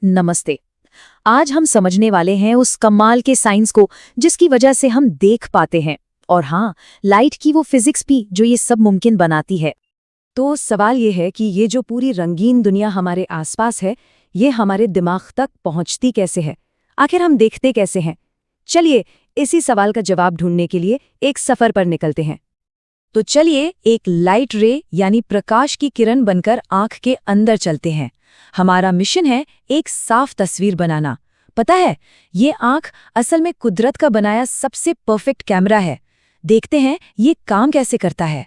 नमस्ते। आज हम समझने वाले हैं उस कमाल के साइंस को जिसकी वजह से हम देख पाते हैं, और हाँ, लाइट की वो फिजिक्स भी जो ये सब मुमकिन बनाती है। तो सवाल ये है कि ये जो पूरी रंगीन दुनिया हमारे आसपास है, ये हमारे दिमाग तक पहुंचती कैसे है? आखिर हम देखते कैसे हैं? चलिए, इसी सवाल का जवाब ढूंढने के लिए एक सफर पर निकलते हैं। तो चलिए एक लाइट रे यानी प्रकाश की किरण बनकर आंख के अंदर चलते हैं। हमारा मिशन है एक साफ तस्वीर बनाना। पता है, ये आंख असल में कुदरत का बनाया सबसे परफेक्ट कैमरा है। देखते हैं ये काम कैसे करता है।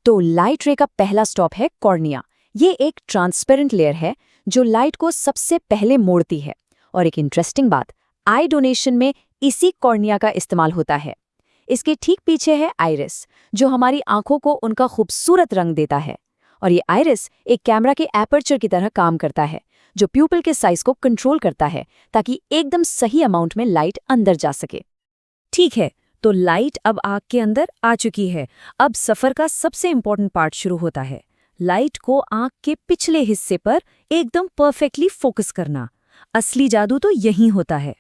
तो लाइट रे का पहला स्टॉप है कॉर्निया। ये एक ट्रांसपेरेंट लेयर है जो लाइट को सबसे पहले मोड़ती है। और एक इंटरेस्टिंग बात, आई डोनेशन में इसी कॉर्निया का इस्तेमाल होता है। इसके ठीक पीछे है आइरिस, जो हमारी आंखों को उनका खूबसूरत रंग देता है। और ये आइरिस एक कैमरा के एपर्चर की तरह काम करता है, जो प्यूपिल के साइज को कंट्रोल करता है ताकि एकदम सही अमाउंट में लाइट अंदर जा सके। ठीक है, तो लाइट अब आंख के अंदर आ चुकी है। अब सफर का सबसे इंपॉर्टेंट पार्ट शुरू होता है, लाइट को आंख के पिछले हिस्से पर एकदम परफेक्टली फोकस करना। असली जादू तो यहीं होता है।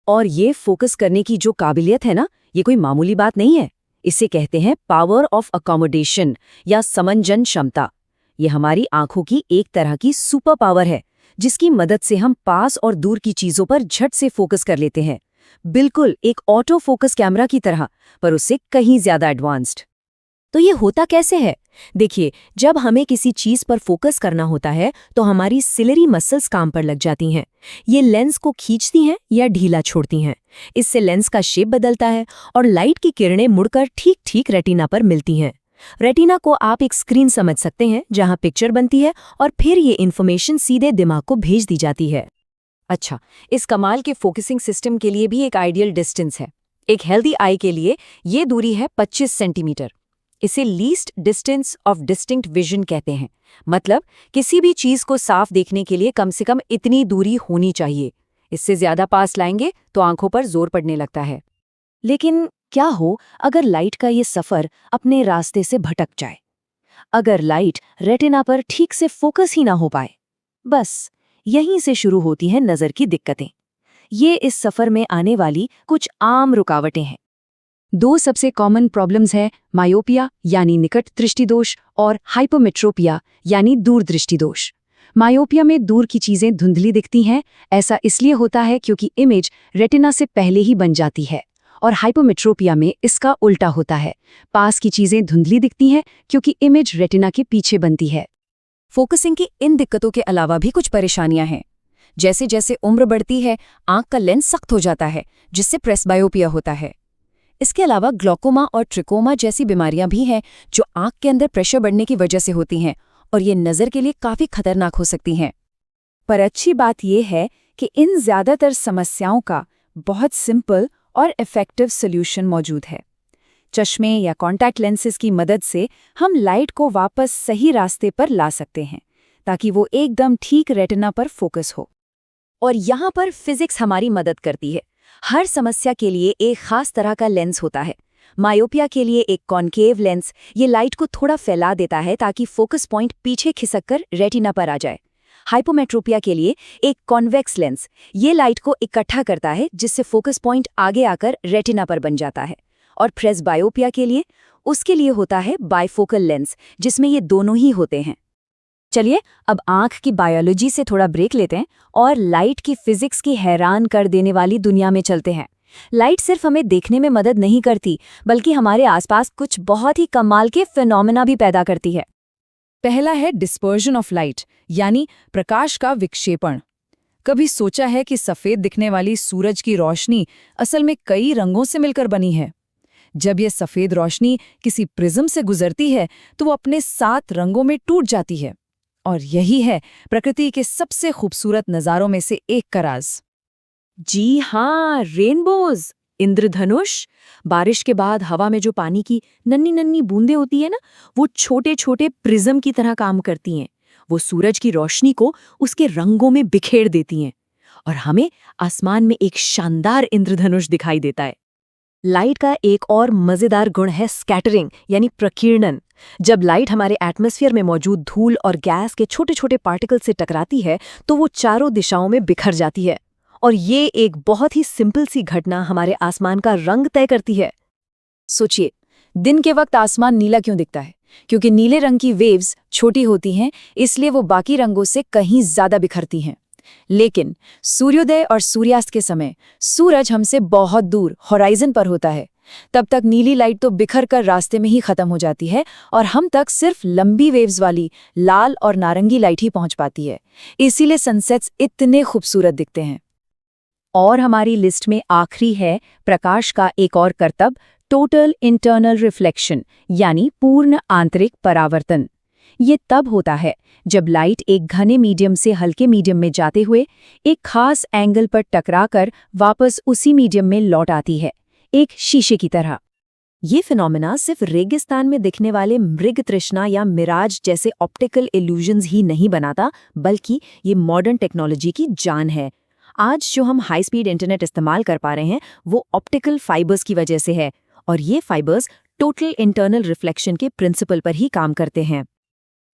और ये फोकस करने की जो काबिलियत है ना, ये कोई मामूली बात नहीं है। इसे कहते हैं पावर ऑफ अकोमोडेशन या समंजन क्षमता। ये हमारी आंखों की एक तरह की सुपर पावर है, जिसकी मदद से हम पास और दूर की चीजों पर झट से फोकस कर लेते हैं। बिल्कुल एक ऑटो फोकस कैमरा की तरह, पर उससे कहीं ज्यादा एडवांस्ड। तो ये होता कैसे है? देखिए, जब हमें किसी चीज पर फोकस करना होता है तो हमारी सिलरी मसल्स काम पर लग जाती हैं। ये लेंस को खींचती हैं या ढीला छोड़ती हैं। इससे लेंस का शेप बदलता है और लाइट की किरणें मुड़कर ठीक ठीक रेटिना पर मिलती हैं। रेटिना को आप एक स्क्रीन समझ सकते हैं, जहां पिक्चर बनती है और फिर ये इन्फॉर्मेशन सीधे दिमाग को भेज दी जाती है। अच्छा, इस कमाल के फोकसिंग सिस्टम के लिए भी एक आइडियल डिस्टेंस है। एक हेल्दी आई के लिए ये दूरी है 25 सेंटीमीटर। इसे least distance of distinct vision कहते हैं। मतलब किसी भी चीज को साफ देखने के लिए कम से कम इतनी दूरी होनी चाहिए। इससे ज्यादा पास लाएंगे तो आंखों पर जोर पड़ने लगता है। लेकिन क्या हो अगर लाइट का ये सफर अपने रास्ते से भटक जाए? अगर लाइट रेटिना पर ठीक से फोकस ही ना हो पाए? बस यहीं से शुरू होती हैं नजर की दिक्कतें। ये इस सफर में आने वाली कुछ आम रुकावटें हैं। दो सबसे कॉमन प्रॉब्लम्स हैं, मायोपिया यानी निकट दृष्टि दोष और हाइपोमेट्रोपिया यानी दूर दृष्टि दोष। मायोपिया में दूर की चीजें धुंधली दिखती हैं। ऐसा इसलिए होता है क्योंकि इमेज रेटिना से पहले ही बन जाती है। और हाइपोमेट्रोपिया में इसका उल्टा होता है, पास की चीजें धुंधली दिखती हैं क्योंकि इमेज रेटिना के पीछे बनती है। फोकसिंग की इन दिक्कतों के अलावा भी कुछ परेशानियां हैं। जैसे जैसे उम्र बढ़ती है, आंख का लेंस सख्त हो जाता है, जिससे प्रेसबायोपिया होता है। इसके अलावा ग्लोकोमा और ट्रिकोमा जैसी बीमारियां भी हैं, जो आंख के अंदर प्रेशर बढ़ने की वजह से होती हैं, और ये नज़र के लिए काफ़ी खतरनाक हो सकती हैं। पर अच्छी बात यह है कि इन ज़्यादातर समस्याओं का बहुत सिंपल और इफ़ेक्टिव सॉल्यूशन मौजूद है। चश्मे या कॉन्टैक्ट लेंसेज की मदद से हम लाइट को वापस सही रास्ते पर ला सकते हैं, ताकि वो एकदम ठीक रेटिना पर फोकस हो। और यहाँ पर फिजिक्स हमारी मदद करती है। हर समस्या के लिए एक खास तरह का लेंस होता है। मायोपिया के लिए एक कॉन्केव लेंस, ये लाइट को थोड़ा फैला देता है ताकि फोकस पॉइंट पीछे खिसककर रेटिना पर आ जाए। हाइपोमेट्रोपिया के लिए एक कॉन्वेक्स लेंस, ये लाइट को इकट्ठा करता है जिससे फोकस पॉइंट आगे आकर रेटिना पर बन जाता है। और प्रेसबायोपिया के लिए, उसके लिए होता है बाइफोकल लेंस, जिसमें ये दोनों ही होते हैं। चलिए अब आंख की बायोलॉजी से थोड़ा ब्रेक लेते हैं और लाइट की फिजिक्स की हैरान कर देने वाली दुनिया में चलते हैं। लाइट सिर्फ हमें देखने में मदद नहीं करती, बल्कि हमारे आसपास कुछ बहुत ही कमाल के फिनोमेना भी पैदा करती है। पहला है डिस्पर्जन ऑफ लाइट, यानी प्रकाश का विक्षेपण। कभी सोचा है कि सफेद दिखने वाली सूरज की रोशनी असल में कई रंगों से मिलकर बनी है? जब यह सफेद रोशनी किसी प्रिज्म से गुजरती है तो वो अपने 7 रंगों में टूट जाती है। और यही है प्रकृति के सबसे खूबसूरत नज़ारों में से एक का राज। जी हाँ, रेनबोज, इंद्रधनुष। बारिश के बाद हवा में जो पानी की नन्ही नन्ही बूंदें होती है ना, वो छोटे छोटे प्रिज्म की तरह काम करती हैं। वो सूरज की रोशनी को उसके रंगों में बिखेर देती हैं और हमें आसमान में एक शानदार इंद्रधनुष दिखाई देता है। लाइट का एक और मजेदार गुण है स्कैटरिंग यानी प्रकीर्णन। जब लाइट हमारे एटमॉस्फेयर में मौजूद धूल और गैस के छोटे छोटे पार्टिकल से टकराती है तो वो चारों दिशाओं में बिखर जाती है। और ये एक बहुत ही सिंपल सी घटना हमारे आसमान का रंग तय करती है। सोचिए, दिन के वक्त आसमान नीला क्यों दिखता है? क्योंकि नीले रंग की वेव्स छोटी होती हैं, इसलिए वो बाकी रंगों से कहीं ज्यादा बिखरती हैं। लेकिन सूर्योदय और सूर्यास्त के समय सूरज हमसे बहुत दूर होराइजन पर होता है। तब तक नीली लाइट तो बिखर कर रास्ते में ही खत्म हो जाती है और हम तक सिर्फ लंबी वेव्स वाली लाल और नारंगी लाइट ही पहुंच पाती है। इसीलिए सनसेट्स इतने खूबसूरत दिखते हैं। और हमारी लिस्ट में आखिरी है प्रकाश का एक और करतब, टोटल इंटरनल रिफ्लेक्शन, यानी पूर्ण आंतरिक परावर्तन। ये तब होता है जब लाइट एक घने मीडियम से हल्के मीडियम में जाते हुए एक खास एंगल पर टकराकर वापस उसी मीडियम में लौट आती है, एक शीशे की तरह। ये फिनोमेना सिर्फ रेगिस्तान में दिखने वाले मृग तृष्णा या मिराज जैसे ऑप्टिकल इल्यूजन्स ही नहीं बनाता, बल्कि ये मॉडर्न टेक्नोलॉजी की जान है। आज जो हम हाई स्पीड इंटरनेट इस्तेमाल कर पा रहे हैं वो ऑप्टिकल फाइबर्स की वजह से है, और ये फाइबर्स टोटल इंटरनल रिफ्लेक्शन के प्रिंसिपल पर ही काम करते हैं।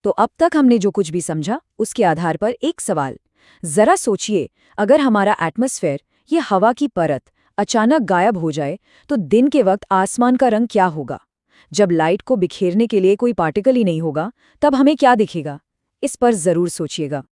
तो अब तक हमने जो कुछ भी समझा उसके आधार पर एक सवाल। जरा सोचिए, अगर हमारा एटमॉस्फेयर, ये हवा की परत, अचानक गायब हो जाए तो दिन के वक्त आसमान का रंग क्या होगा? जब लाइट को बिखेरने के लिए कोई पार्टिकल ही नहीं होगा, तब हमें क्या दिखेगा? इस पर जरूर सोचिएगा।